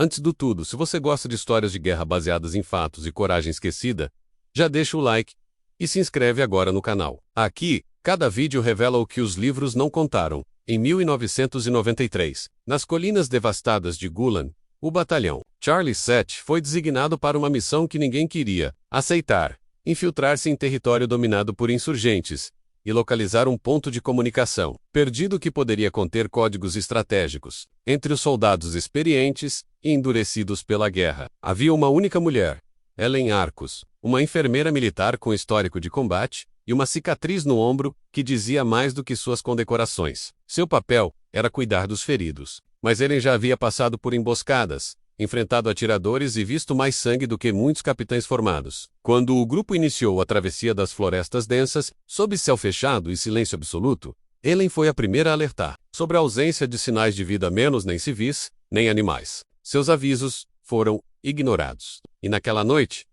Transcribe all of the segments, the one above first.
Antes do tudo, se você gosta de histórias de guerra baseadas em fatos e coragem esquecida, já deixa o like e se inscreve agora no canal. Aqui, cada vídeo revela o que os livros não contaram. Em 1993, nas colinas devastadas de Gulen, o batalhão Charlie 7 foi designado para uma missão que ninguém queria aceitar: infiltrar-se em território dominado por insurgentes e localizar um ponto de comunicação perdido que poderia conter códigos estratégicos. Entre os soldados experientes e endurecidos pela guerra, havia uma única mulher, Ellen Arcus, uma enfermeira militar com histórico de combate e uma cicatriz no ombro que dizia mais do que suas condecorações. Seu papel era cuidar dos feridos, mas Ellen já havia passado por emboscadas, enfrentado atiradores e visto mais sangue do que muitos capitães formados. Quando o grupo iniciou a travessia das florestas densas, sob céu fechado e silêncio absoluto, Ellen foi a primeira a alertar sobre a ausência de sinais de vida, menos nem civis, nem animais. Seus avisos foram ignorados. E naquela noite,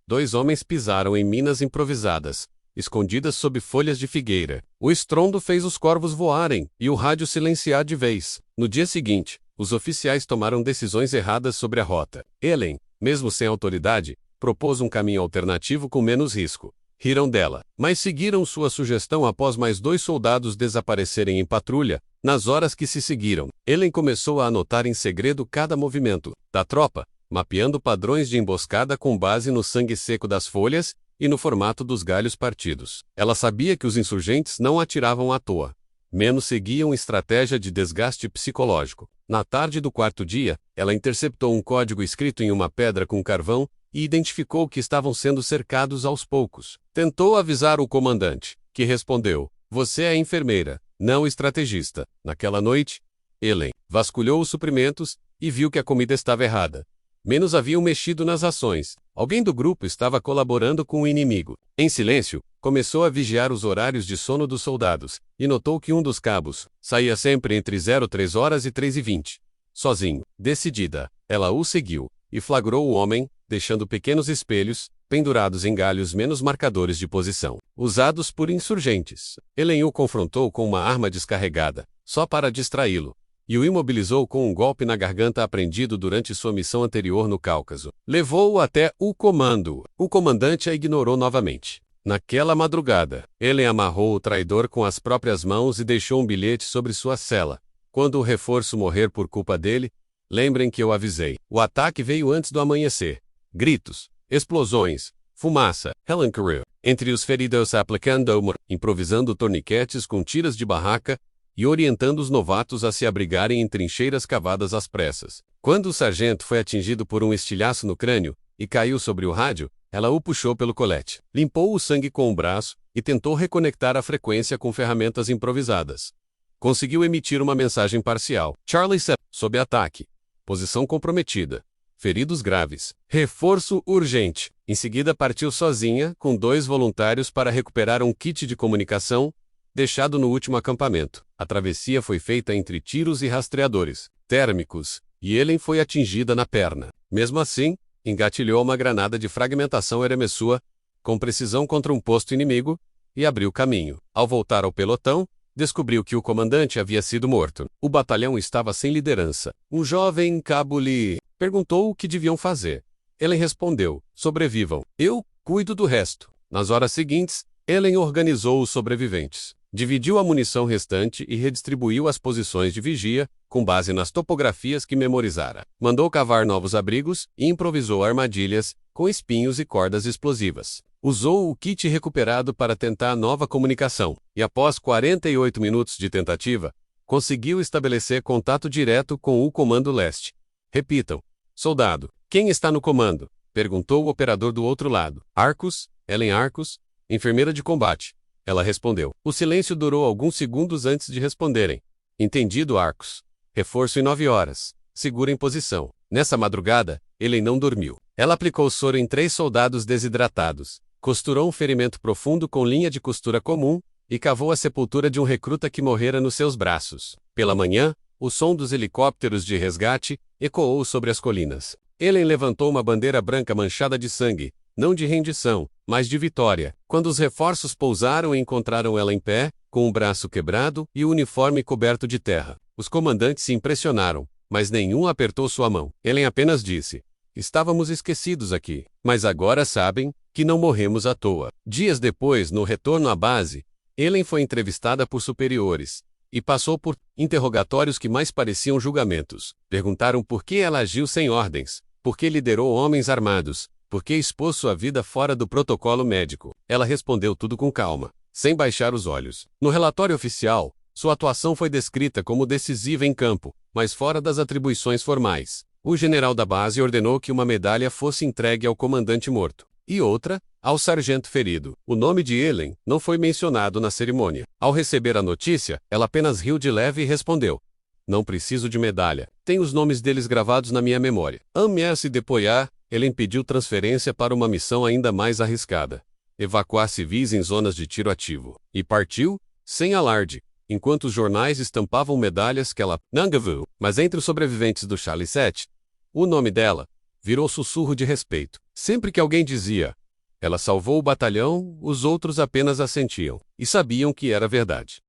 2 homens pisaram em minas improvisadas, escondidas sob folhas de figueira. O estrondo fez os corvos voarem e o rádio silenciar de vez. No dia seguinte, os oficiais tomaram decisões erradas sobre a rota. Ellen, mesmo sem autoridade, propôs um caminho alternativo com menos risco. Riram dela, mas seguiram sua sugestão após mais 2 soldados desaparecerem em patrulha. Nas horas que se seguiram, Ellen começou a anotar em segredo cada movimento da tropa, mapeando padrões de emboscada com base no sangue seco das folhas e no formato dos galhos partidos. Ela sabia que os insurgentes não atiravam à toa, menos seguiam estratégia de desgaste psicológico. Na tarde do 4º dia, ela interceptou um código escrito em uma pedra com carvão e identificou que estavam sendo cercados aos poucos. Tentou avisar o comandante, que respondeu: "Você é enfermeira, não estrategista." Naquela noite, Ellen vasculhou os suprimentos e viu que a comida estava errada. Menos haviam mexido nas rações. Alguém do grupo estava colaborando com o inimigo. Em silêncio, começou a vigiar os horários de sono dos soldados, e notou que um dos cabos saía sempre entre 03 horas e 3h20. Sozinho, decidida, ela o seguiu, e flagrou o homem, deixando pequenos espelhos, pendurados em galhos menos marcadores de posição, usados por insurgentes. Ellen o confrontou com uma arma descarregada, só para distraí-lo, e o imobilizou com um golpe na garganta aprendido durante sua missão anterior no Cáucaso. Levou-o até o comando. O comandante a ignorou novamente. Naquela madrugada, Ellen amarrou o traidor com as próprias mãos e deixou um bilhete sobre sua cela. Quando o reforço morrer por culpa dele, lembrem que eu avisei. O ataque veio antes do amanhecer. Gritos, explosões, fumaça. Helen Carew. Entre os feridos aplicando, improvisando torniquetes com tiras de barraca, e orientando os novatos a se abrigarem em trincheiras cavadas às pressas. Quando o sargento foi atingido por um estilhaço no crânio e caiu sobre o rádio, ela o puxou pelo colete, limpou o sangue com o braço e tentou reconectar a frequência com ferramentas improvisadas. Conseguiu emitir uma mensagem parcial. Charlie 7, sob ataque. Posição comprometida. Feridos graves. Reforço urgente. Em seguida partiu sozinha, com 2 voluntários para recuperar um kit de comunicação deixado no último acampamento. A travessia foi feita entre tiros e rastreadores térmicos, e Ellen foi atingida na perna. Mesmo assim, engatilhou uma granada de fragmentação Eremessua, com precisão contra um posto inimigo, e abriu caminho. Ao voltar ao pelotão, descobriu que o comandante havia sido morto. O batalhão estava sem liderança. Um jovem cabo lhe perguntou o que deviam fazer. Ellen respondeu: "Sobrevivam. Eu cuido do resto." Nas horas seguintes, Ellen organizou os sobreviventes. Dividiu a munição restante e redistribuiu as posições de vigia, com base nas topografias que memorizara. Mandou cavar novos abrigos e improvisou armadilhas, com espinhos e cordas explosivas. Usou o kit recuperado para tentar nova comunicação, e após 48 minutos de tentativa, conseguiu estabelecer contato direto com o Comando Leste. "Repitam. Soldado, quem está no comando?" perguntou o operador do outro lado. "Arcus, Ellen Arcus, enfermeira de combate." Ela respondeu. O silêncio durou alguns segundos antes de responderem. "Entendido, Arcus. Reforço em 9 horas. Segura em posição." Nessa madrugada, Ellen não dormiu. Ela aplicou soro em 3 soldados desidratados, costurou um ferimento profundo com linha de costura comum e cavou a sepultura de um recruta que morrera nos seus braços. Pela manhã, o som dos helicópteros de resgate ecoou sobre as colinas. Ellen levantou uma bandeira branca manchada de sangue, não de rendição, mas de vitória. Quando os reforços pousaram e encontraram ela em pé, com o braço quebrado e o uniforme coberto de terra, os comandantes se impressionaram. mas nenhum apertou sua mão. Ellen apenas disse: estávamos esquecidos aqui, mas agora sabem que não morremos à toa. Dias depois, no retorno à base, Ellen foi entrevistada por superiores e passou por interrogatórios que mais pareciam julgamentos. Perguntaram por que ela agiu sem ordens, por que liderou homens armados, por que expôs sua vida fora do protocolo médico. Ela respondeu tudo com calma, sem baixar os olhos. No relatório oficial, sua atuação foi descrita como decisiva em campo, mas fora das atribuições formais. O general da base ordenou que uma medalha fosse entregue ao comandante morto, e outra ao sargento ferido. O nome de Ellen não foi mencionado na cerimônia. Ao receber a notícia, ela apenas riu de leve e respondeu: não preciso de medalha. Tenho os nomes deles gravados na minha memória. Ame-se depoiar, Ellen pediu transferência para uma missão ainda mais arriscada: evacuar civis em zonas de tiro ativo. E partiu, sem alarde, enquanto os jornais estampavam medalhas que ela não viu. Mas entre os sobreviventes do Charlie 7, o nome dela virou sussurro de respeito. Sempre que alguém dizia: ela salvou o batalhão, os outros apenas assentiam, e sabiam que era verdade.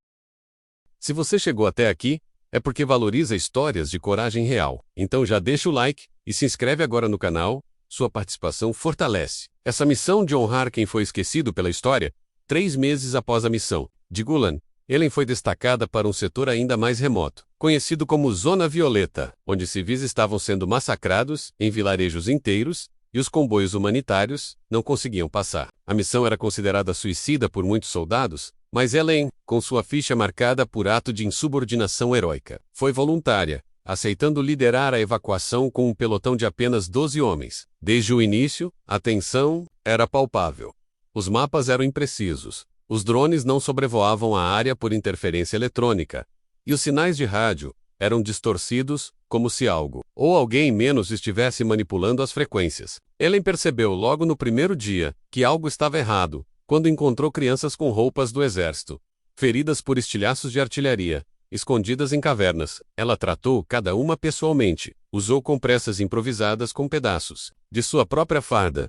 Se você chegou até aqui, é porque valoriza histórias de coragem real. Então já deixa o like e se inscreve agora no canal. Sua participação fortalece essa missão de honrar quem foi esquecido pela história. 3 meses após a missão de Gulen, Ellen foi destacada para um setor ainda mais remoto, conhecido como Zona Violeta, onde civis estavam sendo massacrados em vilarejos inteiros e os comboios humanitários não conseguiam passar. A missão era considerada suicida por muitos soldados, mas Ellen, com sua ficha marcada por ato de insubordinação heróica, foi voluntária, aceitando liderar a evacuação com um pelotão de apenas 12 homens. Desde o início, a tensão era palpável. Os mapas eram imprecisos, os drones não sobrevoavam a área por interferência eletrônica, e os sinais de rádio eram distorcidos, como se algo ou alguém menos estivesse manipulando as frequências. Ellen percebeu logo no primeiro dia que algo estava errado, quando encontrou crianças com roupas do exército, feridas por estilhaços de artilharia, escondidas em cavernas. Ela tratou cada uma pessoalmente, usou compressas improvisadas com pedaços de sua própria farda,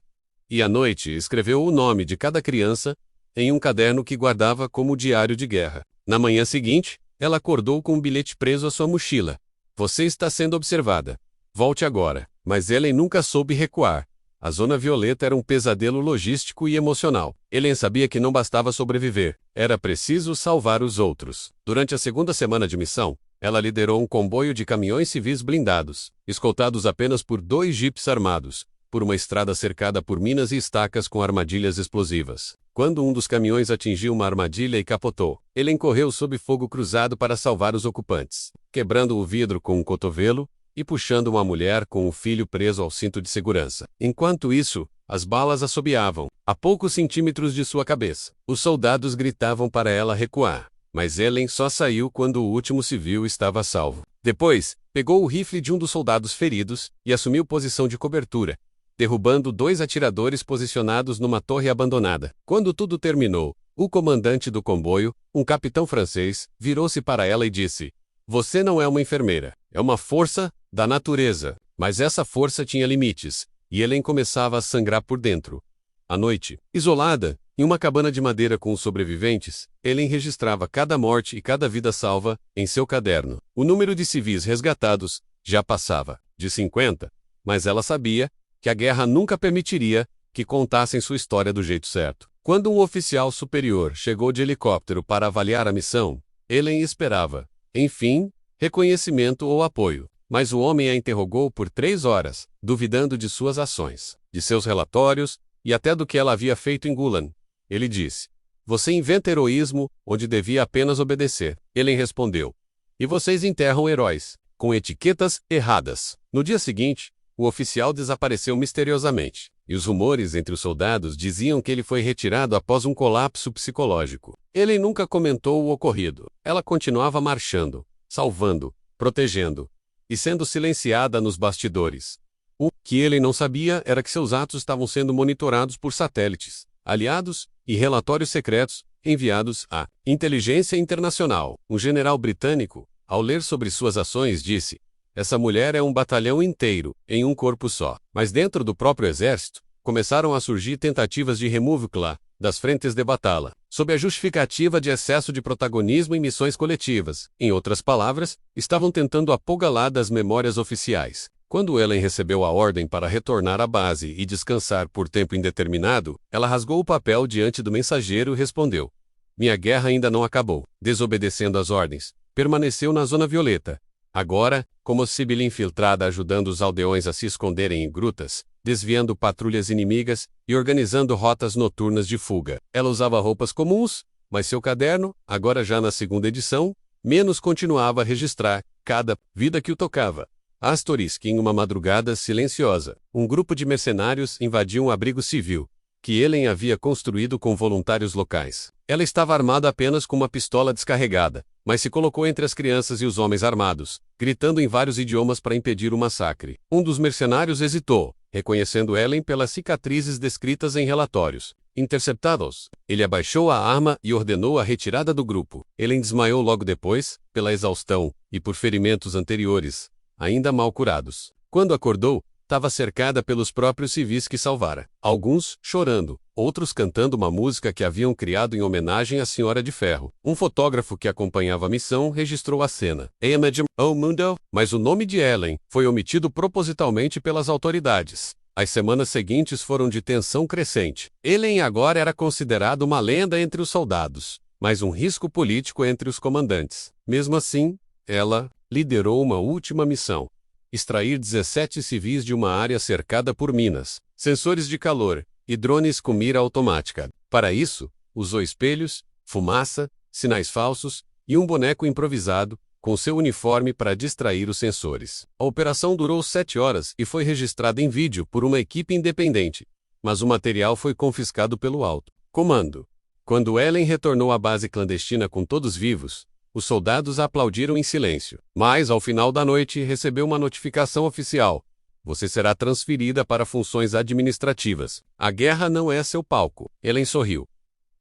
e à noite escreveu o nome de cada criança em um caderno que guardava como diário de guerra. Na manhã seguinte, ela acordou com um bilhete preso à sua mochila: você está sendo observada. Volte agora. Mas Ellen nunca soube recuar. A Zona Violeta era um pesadelo logístico e emocional. Ellen sabia que não bastava sobreviver, era preciso salvar os outros. Durante a segunda semana de missão, ela liderou um comboio de caminhões civis blindados, escoltados apenas por 2 jipes armados, por uma estrada cercada por minas e estacas com armadilhas explosivas. Quando um dos caminhões atingiu uma armadilha e capotou, Ellen correu sob fogo cruzado para salvar os ocupantes, quebrando o vidro com um cotovelo e puxando uma mulher com o filho preso ao cinto de segurança. Enquanto isso, as balas assobiavam a poucos centímetros de sua cabeça. Os soldados gritavam para ela recuar, mas Ellen só saiu quando o último civil estava a salvo. Depois, pegou o rifle de um dos soldados feridos e assumiu posição de cobertura, derrubando 2 atiradores posicionados numa torre abandonada. Quando tudo terminou, o comandante do comboio, um capitão francês, virou-se para ela e disse: você não é uma enfermeira, é uma força da natureza. Mas essa força tinha limites, e Ellen começava a sangrar por dentro. À noite, isolada, em uma cabana de madeira com os sobreviventes, Ellen registrava cada morte e cada vida salva em seu caderno. O número de civis resgatados já passava de 50, mas ela sabia que a guerra nunca permitiria que contassem sua história do jeito certo. Quando um oficial superior chegou de helicóptero para avaliar a missão, Ellen esperava, enfim, reconhecimento ou apoio. Mas o homem a interrogou por 3 horas, duvidando de suas ações, de seus relatórios e até do que ela havia feito em Gulen. Ele disse: você inventa heroísmo onde devia apenas obedecer. Ellen respondeu: e vocês enterram heróis com etiquetas erradas. No dia seguinte, o oficial desapareceu misteriosamente, e os rumores entre os soldados diziam que ele foi retirado após um colapso psicológico. Ellen nunca comentou o ocorrido. Ela continuava marchando, salvando, protegendo, e sendo silenciada nos bastidores. O que Ellen não sabia era que seus atos estavam sendo monitorados por satélites, aliados e relatórios secretos enviados à inteligência internacional. Um general britânico, ao ler sobre suas ações, disse: essa mulher é um batalhão inteiro, em um corpo só. Mas dentro do próprio exército, começaram a surgir tentativas de removal das frentes de batalha, sob a justificativa de excesso de protagonismo em missões coletivas. Em outras palavras, estavam tentando apogalar das memórias oficiais. Quando Ellen recebeu a ordem para retornar à base e descansar por tempo indeterminado, ela rasgou o papel diante do mensageiro e respondeu: "Minha guerra ainda não acabou." Desobedecendo às ordens, permaneceu na Zona Violeta. Agora, como Sibylle infiltrada ajudando os aldeões a se esconderem em grutas, desviando patrulhas inimigas e organizando rotas noturnas de fuga. Ela usava roupas comuns, mas seu caderno, agora já na segunda edição, menos continuava a registrar cada vida que o tocava. Asterisco: em uma madrugada silenciosa, um grupo de mercenários invadiu um abrigo civil, que Ellen havia construído com voluntários locais. Ela estava armada apenas com uma pistola descarregada, mas se colocou entre as crianças e os homens armados, gritando em vários idiomas para impedir o massacre. Um dos mercenários hesitou, reconhecendo Ellen pelas cicatrizes descritas em relatórios. Interceptados, ele abaixou a arma e ordenou a retirada do grupo. Ellen desmaiou logo depois, pela exaustão e por ferimentos anteriores, ainda mal curados. Quando acordou, estava cercada pelos próprios civis que salvara. Alguns chorando, outros cantando uma música que haviam criado em homenagem à Senhora de Ferro. Um fotógrafo que acompanhava a missão registrou a cena. Image O Mundo, mas o nome de Ellen foi omitido propositalmente pelas autoridades. As semanas seguintes foram de tensão crescente. Ellen agora era considerada uma lenda entre os soldados, mas um risco político entre os comandantes. Mesmo assim, ela liderou uma última missão: extrair 17 civis de uma área cercada por minas, sensores de calor e drones com mira automática. Para isso, usou espelhos, fumaça, sinais falsos e um boneco improvisado, com seu uniforme para distrair os sensores. A operação durou 7 horas e foi registrada em vídeo por uma equipe independente, mas o material foi confiscado pelo alto comando. Quando Ellen retornou à base clandestina com todos vivos, os soldados a aplaudiram em silêncio. Mas, ao final da noite, recebeu uma notificação oficial: você será transferida para funções administrativas. A guerra não é seu palco. Ellen sorriu,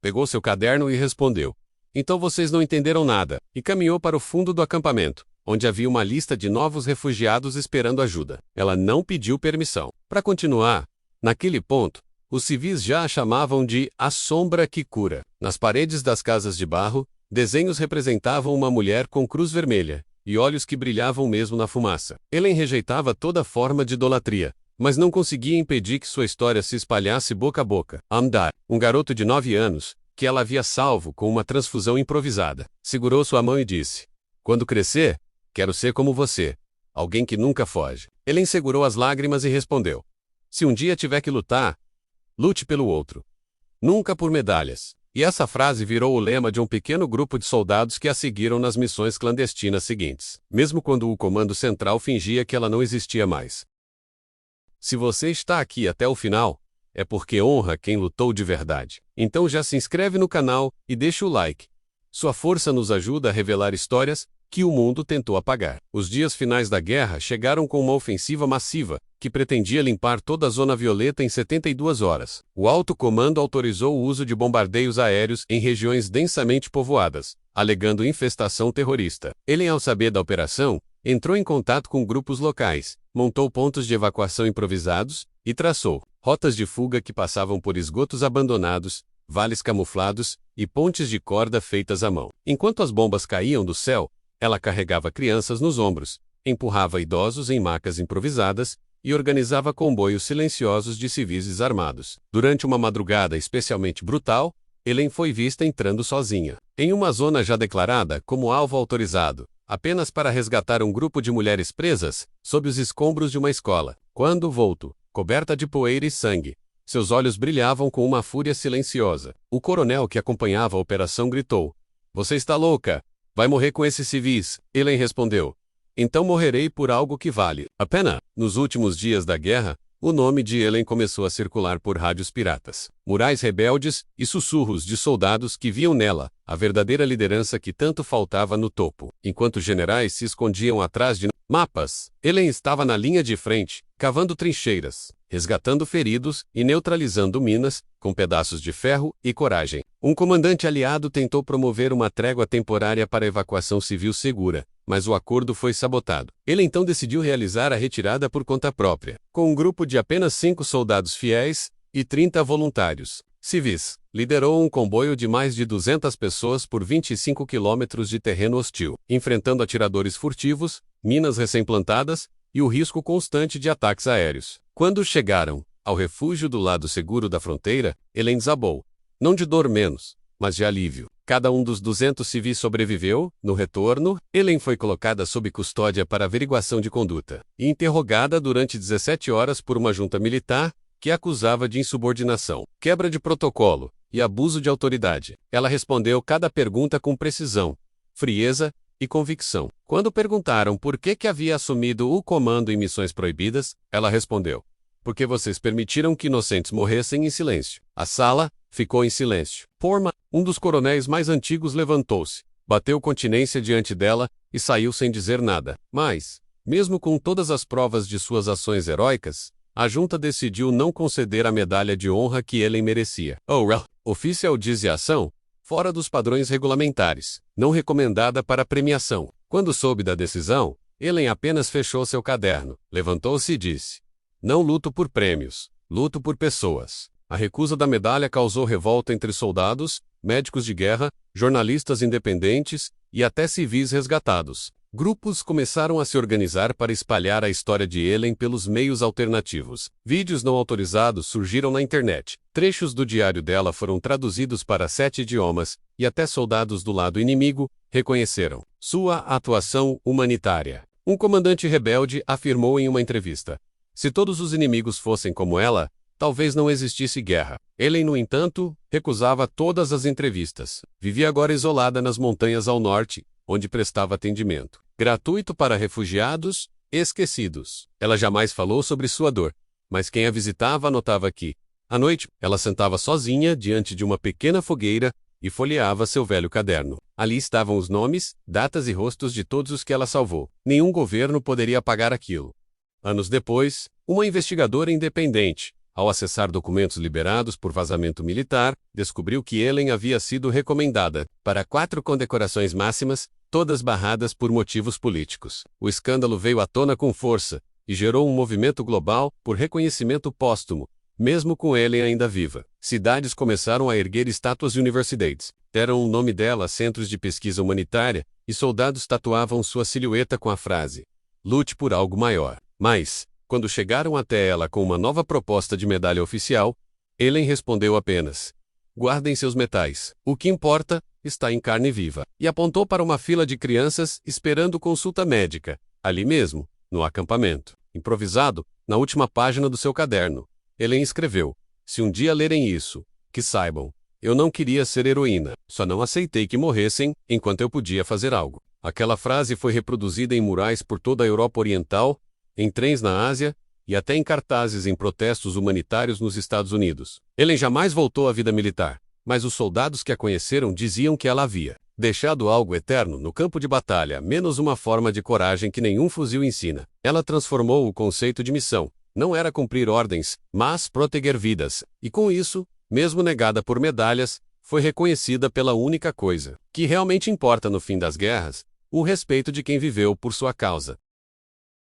pegou seu caderno e respondeu: então vocês não entenderam nada, e caminhou para o fundo do acampamento, onde havia uma lista de novos refugiados esperando ajuda. Ela não pediu permissão para continuar. Naquele ponto, os civis já a chamavam de a sombra que cura. Nas paredes das casas de barro, desenhos representavam uma mulher com cruz vermelha e olhos que brilhavam mesmo na fumaça. Ellen rejeitava toda forma de idolatria, mas não conseguia impedir que sua história se espalhasse boca a boca. Amdar, um garoto de 9 anos, que ela havia salvo com uma transfusão improvisada, segurou sua mão e disse: quando crescer, quero ser como você, alguém que nunca foge. Ellen segurou as lágrimas e respondeu: se um dia tiver que lutar, lute pelo outro. Nunca por medalhas. E essa frase virou o lema de um pequeno grupo de soldados que a seguiram nas missões clandestinas seguintes, mesmo quando o comando central fingia que ela não existia mais. Se você está aqui até o final, é porque honra quem lutou de verdade. Então já se inscreve no canal e deixa o like. Sua força nos ajuda a revelar histórias que o mundo tentou apagar. Os dias finais da guerra chegaram com uma ofensiva massiva, que pretendia limpar toda a Zona Violeta em 72 horas. O alto comando autorizou o uso de bombardeios aéreos em regiões densamente povoadas, alegando infestação terrorista. Ellen, ao saber da operação, entrou em contato com grupos locais, montou pontos de evacuação improvisados e traçou rotas de fuga que passavam por esgotos abandonados, vales camuflados e pontes de corda feitas à mão. Enquanto as bombas caíam do céu, ela carregava crianças nos ombros, empurrava idosos em macas improvisadas e organizava comboios silenciosos de civis desarmados. Durante uma madrugada especialmente brutal, Ellen foi vista entrando sozinha, em uma zona já declarada como alvo autorizado, apenas para resgatar um grupo de mulheres presas sob os escombros de uma escola. Quando voltou, coberta de poeira e sangue, seus olhos brilhavam com uma fúria silenciosa. O coronel que acompanhava a operação gritou: você está louca! Vai morrer com esses civis. Ellen respondeu: então morrerei por algo que vale a pena. Nos últimos dias da guerra, o nome de Ellen começou a circular por rádios piratas, murais rebeldes e sussurros de soldados que viam nela a verdadeira liderança que tanto faltava no topo. Enquanto generais se escondiam atrás de mapas, Ellen estava na linha de frente, cavando trincheiras, resgatando feridos e neutralizando minas, com pedaços de ferro e coragem. Um comandante aliado tentou promover uma trégua temporária para evacuação civil segura, mas o acordo foi sabotado. Ele então decidiu realizar a retirada por conta própria, com um grupo de apenas 5 soldados fiéis e 30 voluntários. civis. Liderou um comboio de mais de 200 pessoas por 25 quilômetros de terreno hostil, enfrentando atiradores furtivos, minas recém-plantadas e o risco constante de ataques aéreos. Quando chegaram ao refúgio do lado seguro da fronteira, Ellen desabou, não de dor menos, mas de alívio. Cada um dos 200 civis sobreviveu. No retorno, Ellen foi colocada sob custódia para averiguação de conduta e interrogada durante 17 horas por uma junta militar que a acusava de insubordinação, quebra de protocolo e abuso de autoridade. Ela respondeu cada pergunta com precisão, frieza e convicção. Quando perguntaram por que havia assumido o comando em missões proibidas, ela respondeu: porque vocês permitiram que inocentes morressem em silêncio. A sala ficou em silêncio. Porma, um dos coronéis mais antigos, levantou-se, bateu continência diante dela e saiu sem dizer nada. Mas, mesmo com todas as provas de suas ações heróicas, a junta decidiu não conceder a medalha de honra que Ellen merecia. Oficial de ação, fora dos padrões regulamentares, não recomendada para premiação. Quando soube da decisão, Ellen apenas fechou seu caderno, levantou-se e disse: não luto por prêmios, luto por pessoas. A recusa da medalha causou revolta entre soldados, médicos de guerra, jornalistas independentes e até civis resgatados. Grupos começaram a se organizar para espalhar a história de Ellen pelos meios alternativos. Vídeos não autorizados surgiram na internet. Trechos do diário dela foram traduzidos para 7 idiomas, e até soldados do lado inimigo reconheceram sua atuação humanitária. Um comandante rebelde afirmou em uma entrevista: se todos os inimigos fossem como ela, talvez não existisse guerra. Ellen, no entanto, recusava todas as entrevistas. Vivia agora isolada nas montanhas ao norte, onde prestava atendimento gratuito para refugiados esquecidos. Ela jamais falou sobre sua dor, mas quem a visitava notava que, à noite, ela sentava sozinha diante de uma pequena fogueira e folheava seu velho caderno. Ali estavam os nomes, datas e rostos de todos os que ela salvou. Nenhum governo poderia apagar aquilo. Anos depois, uma investigadora independente, ao acessar documentos liberados por vazamento militar, descobriu que Ellen havia sido recomendada para 4 condecorações máximas, todas barradas por motivos políticos. O escândalo veio à tona com força e gerou um movimento global por reconhecimento póstumo, mesmo com Ellen ainda viva. Cidades começaram a erguer estátuas de universidades, deram o nome dela a centros de pesquisa humanitária, e soldados tatuavam sua silhueta com a frase: lute por algo maior. Mas, quando chegaram até ela com uma nova proposta de medalha oficial, Ellen respondeu apenas: guardem seus metais. O que importa está em carne viva. E apontou para uma fila de crianças esperando consulta médica, ali mesmo, no acampamento. Improvisado, na última página do seu caderno, Ellen escreveu: se um dia lerem isso, que saibam, eu não queria ser heroína, só não aceitei que morressem enquanto eu podia fazer algo. Aquela frase foi reproduzida em murais por toda a Europa Oriental, em trens na Ásia e até em cartazes em protestos humanitários nos Estados Unidos. Ellen jamais voltou à vida militar, mas os soldados que a conheceram diziam que ela havia deixado algo eterno no campo de batalha, menos uma forma de coragem que nenhum fuzil ensina. Ela transformou o conceito de missão. Não era cumprir ordens, mas proteger vidas, e com isso, mesmo negada por medalhas, foi reconhecida pela única coisa que realmente importa no fim das guerras: o respeito de quem viveu por sua causa.